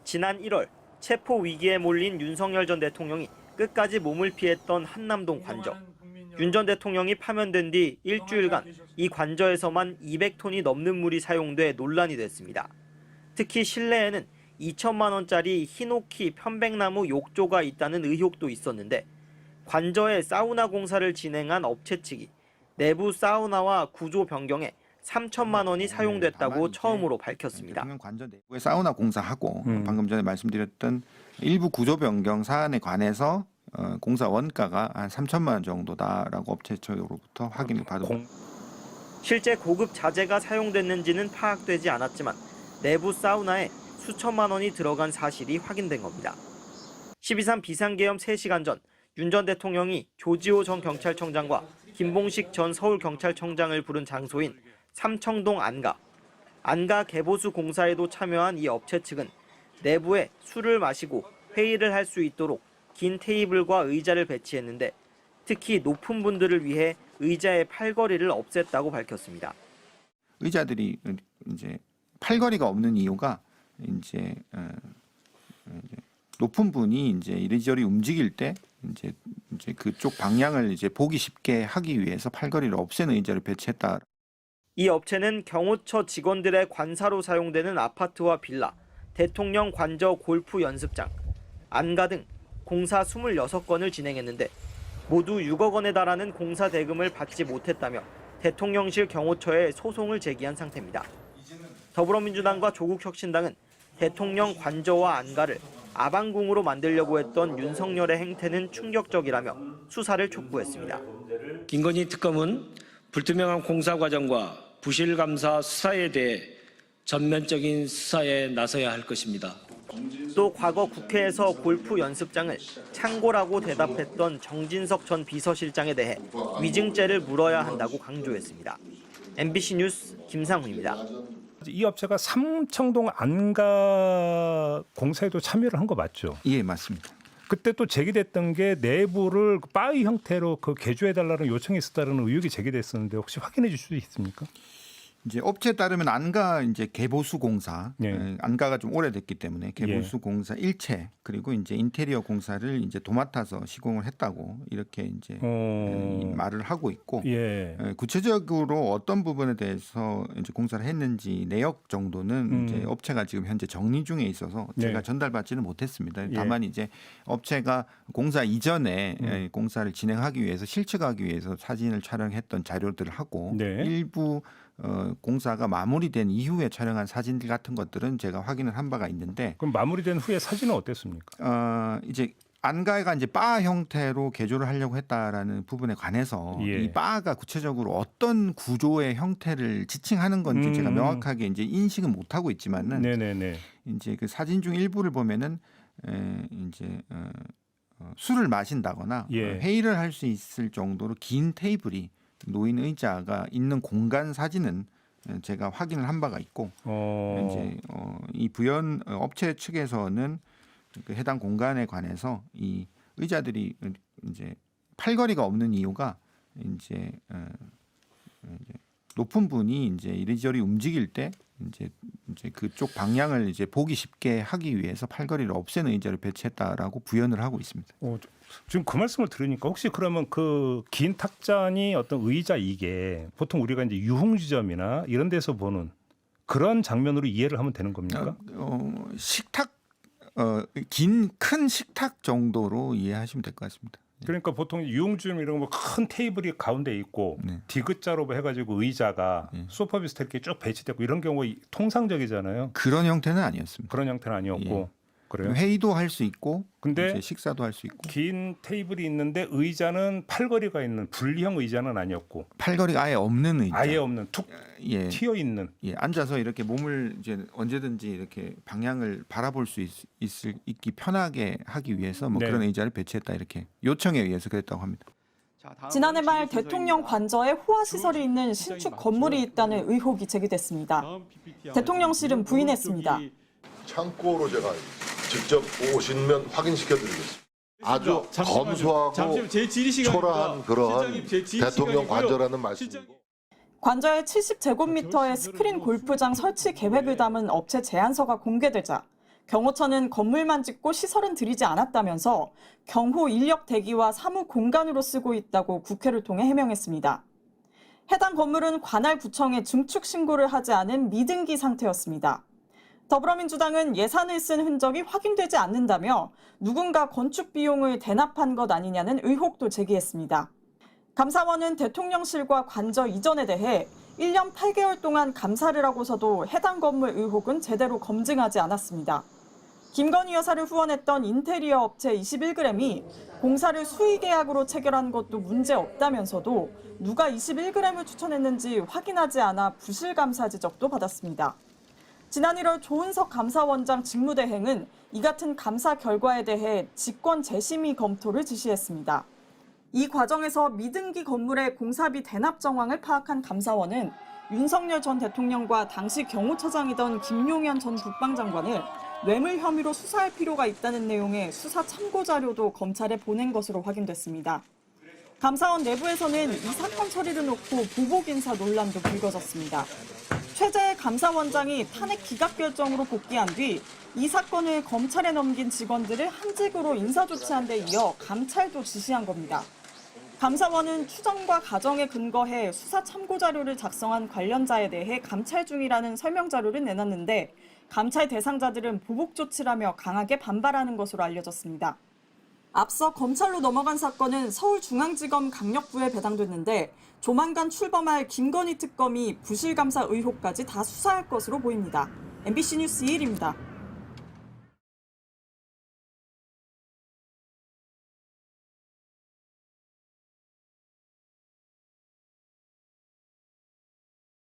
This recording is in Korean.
지난 1월 체포 위기에 몰린 윤석열 전 대통령이 끝까지 몸을 피했던 한남동 관저. 윤 전 대통령이 파면된 뒤 일주일간 이 관저에서만 200톤이 넘는 물이 사용돼 논란이 됐습니다. 특히 실내에는 2천만 원짜리 히노키 편백나무 욕조가 있다는 의혹도 있었는데 관저에 사우나 공사를 진행한 업체 측이 내부 사우나와 구조 변경에 3천만 원이 사용됐다고 처음으로 밝혔습니다. 관저 내부에 사우나 공사하고 방금 전에 말씀드렸던 일부 구조 변경 사안에 관해서 공사 원가가 한 3천만 원 정도다라고 업체 측으로부터 확인을 받은. 실제 고급 자재가 사용됐는지는 파악되지 않았지만 내부 사우나에 수천만 원이 들어간 사실이 확인된 겁니다. 12.3 비상계엄 3시간 전 윤 전 대통령이 조지호 전 경찰청장과 김봉식 전 서울경찰청장을 부른 장소인 삼청동 안가 개보수 공사에도 참여한 이 업체 측은 내부에 술을 마시고 회의를 할 수 있도록 긴 테이블과 의자를 배치했는데 특히 높은 분들을 위해 의자의 팔걸이를 없앴다고 밝혔습니다. 의자들이 이제 팔걸이가 없는 이유가 이제 높은 분이 이제 이리저리 움직일 때 이제 그쪽 방향을 이제 보기 쉽게 하기 위해서 팔걸이를 없앤 의자를 배치했다. 이 업체는 경호처 직원들의 관사로 사용되는 아파트와 빌라, 대통령 관저 골프 연습장, 안가 등 공사 26건을 진행했는데 모두 6억 원에 달하는 공사 대금을 받지 못했다며 대통령실 경호처에 소송을 제기한 상태입니다. 더불어민주당과 조국혁신당은 대통령 관저와 안가를 아방궁으로 만들려고 했던 윤석열의 행태는 충격적이라며 수사를 촉구했습니다. 김건희 특검은 불투명한 공사 과정과 부실감사 수사에 대해 전면적인 수사에 나서야 할 것입니다. 또 과거 국회에서 골프 연습장을 창고라고 대답했던 정진석 전 비서실장에 대해 위증죄를 물어야 한다고 강조했습니다. MBC 뉴스 김상훈입니다. 이 업체가 삼청동 안가 공사에도 참여를 한 거 맞죠? 예, 맞습니다. 그때 또 제기됐던 게 내부를 바위 형태로 그 개조해달라는 요청이 있었다는 의혹이 제기됐었는데 혹시 확인해 주실 수 있습니까? 이제 업체에 따르면 안가 이제 개보수 공사, 네. 안가가 좀 오래됐기 때문에 개보수 예. 공사 일체 그리고 이제 인테리어 공사를 이제 도맡아서 시공을 했다고 이렇게 이제 말을 하고 있고 예. 구체적으로 어떤 부분에 대해서 이제 공사를 했는지 내역 정도는 이제 업체가 지금 현재 정리 중에 있어서 제가 네. 전달받지는 못했습니다. 예. 다만 이제 업체가 공사 이전에 공사를 진행하기 위해서 실측하기 위해서 사진을 촬영했던 자료들을 하고 네. 일부 공사가 마무리된 이후에 촬영한 사진들 같은 것들은 제가 확인을 한 바가 있는데 그럼 마무리된 후에 사진은 어땠습니까? 이제 안가가 이제 바 형태로 개조를 하려고 했다라는 부분에 관해서 예. 이 바가 구체적으로 어떤 구조의 형태를 지칭하는 건지 제가 명확하게 이제 인식은 못 하고 있지만은 네네네. 이제 그 사진 중 일부를 보면은 이제 술을 마신다거나 예. 회의를 할 수 있을 정도로 긴 테이블이 놓인 의자가 있는 공간 사진은 제가 확인을 한 바가 있고 이제 이 부연 업체 측에서는 그 해당 공간에 관해서 이 의자들이 이제 팔걸이가 없는 이유가 이제 높은 분이 이제 이리저리 움직일 때 이제 그쪽 방향을 이제 보기 쉽게 하기 위해서 팔걸이를 없앤 의자를 배치했다라고 부연을 하고 있습니다. 지금 그 말씀을 들으니까 혹시 그러면 그 긴 탁잔이 어떤 의자 이게 보통 우리가 이제 유흥지점이나 이런 데서 보는 그런 장면으로 이해를 하면 되는 겁니까? 식탁 큰 식탁 정도로 이해하시면 될 것 같습니다. 그러니까 보통 유흥주점 이런 거 큰 테이블이 가운데 있고 네. 디귿자로 해가지고 의자가 소파 비슷하게 이렇게 쭉 배치되고 이런 경우가 통상적이잖아요. 그런 형태는 아니었습니다. 그런 형태는 아니었고 그래요. 회의도 할 수 있고, 근데 이제 식사도 할 수 있고. 긴 테이블이 있는데 의자는 팔걸이가 있는 분리형 의자는 아니었고 팔걸이가 아예 없는 의자. 아예 없는 툭 예. 튀어 있는. 예, 앉아서 이렇게 몸을 이제 언제든지 이렇게 방향을 바라볼 수 있기 편하게 하기 위해서 뭐 네. 그런 의자를 배치했다 이렇게 요청에 의해서 그랬다고 합니다. 지난해 말 대통령 관저에 호화 시설이 있는 신축 건물이 있다는 의혹이 제기됐습니다. 대통령실은 부인했습니다. 창고로 제가 직접 오시면 확인시켜드리겠습니다. 아주 검소하고 초라한 그러한 대통령 관저라는 말씀이고. 관저에 70제곱미터의 스크린 골프장 설치 계획을 담은 업체 제안서가 공개되자 경호처는 건물만 짓고 시설은 들이지 않았다면서 경호 인력 대기와 사무 공간으로 쓰고 있다고 국회를 통해 해명했습니다. 해당 건물은 관할구청에 증축 신고를 하지 않은 미등기 상태였습니다. 더불어민주당은 예산을 쓴 흔적이 확인되지 않는다며 누군가 건축 비용을 대납한 것 아니냐는 의혹도 제기했습니다. 감사원은 대통령실과 관저 이전에 대해 1년 8개월 동안 감사를 하고서도 해당 건물 의혹은 제대로 검증하지 않았습니다. 김건희 여사를 후원했던 인테리어 업체 21g이 공사를 수의계약으로 체결한 것도 문제없다면서도 누가 21g을 추천했는지 확인하지 않아 부실감사 지적도 받았습니다. 지난 1월 조은석 감사원장 직무대행은 이 같은 감사 결과에 대해 직권 재심의 검토를 지시했습니다. 이 과정에서 미등기 건물의 공사비 대납 정황을 파악한 감사원은 윤석열 전 대통령과 당시 경호처장이던 김용현 전 국방장관을 뇌물 혐의로 수사할 필요가 있다는 내용의 수사 참고 자료도 검찰에 보낸 것으로 확인됐습니다. 감사원 내부에서는 이 사건 처리를 놓고 보복 인사 논란도 불거졌습니다. 최재 감사원장이 탄핵 기각 결정으로 복귀한 뒤 이 사건을 검찰에 넘긴 직원들을 한직으로 인사 조치한 데 이어 감찰도 지시한 겁니다. 감사원은 추정과 가정에 근거해 수사 참고 자료를 작성한 관련자에 대해 감찰 중이라는 설명 자료를 내놨는데 감찰 대상자들은 보복 조치라며 강하게 반발하는 것으로 알려졌습니다. 앞서 검찰로 넘어간 사건은 서울중앙지검 강력부에 배당됐는데 조만간 출범할 김건희 특검이 부실감사 의혹까지 다 수사할 것으로 보입니다. MBC 뉴스 이일입니다.